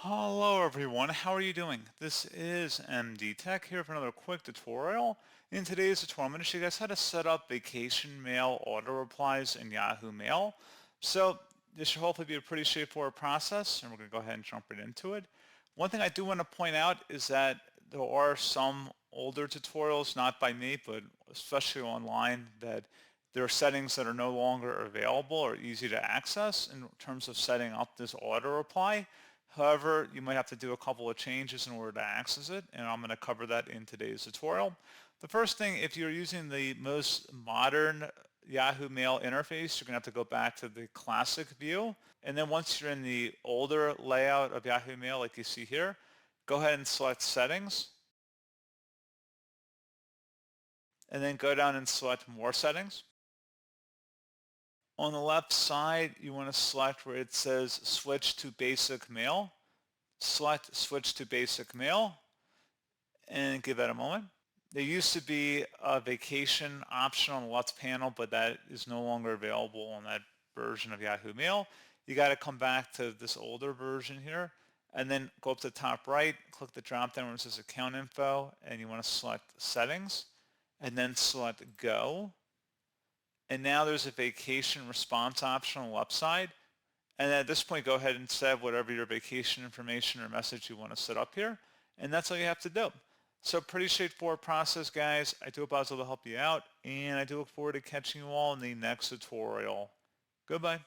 Hello everyone, how are you doing? This is MD Tech here for another quick tutorial. In today's tutorial, I'm going to show you guys how to set up vacation mail auto replies in Yahoo Mail. So this should hopefully be a pretty straightforward process, and we're going to go ahead and jump right into it. One thing I do want to point out is that there are some older tutorials, not by me, but especially online, that there are settings that are no longer available or easy to access in terms of setting up this auto reply. However, you might have to do a couple of changes in order to access it, and I'm going to cover that in today's tutorial. The first thing, if you're using the most modern Yahoo Mail interface, you're going to have to go back to the classic view. And then once you're in the older layout of Yahoo Mail, like you see here, go ahead and select Settings. And then go down and select More Settings. On the left side, you want to select where it says Switch to Basic Mail. Select Switch to Basic Mail and give that a moment. There used to be a vacation option on the left panel, but that is no longer available on that version of Yahoo Mail. You got to come back to this older version here and then go up to the top right, click the drop down where it says Account Info, and you want to select Settings and then select Go. And now there's a vacation response option on the left side. And at this point, go ahead and set whatever your vacation information or message you want to set up here. And that's all you have to do. So pretty straightforward process, guys. I do hope I was able to help you out. And I do look forward to catching you all in the next tutorial. Goodbye.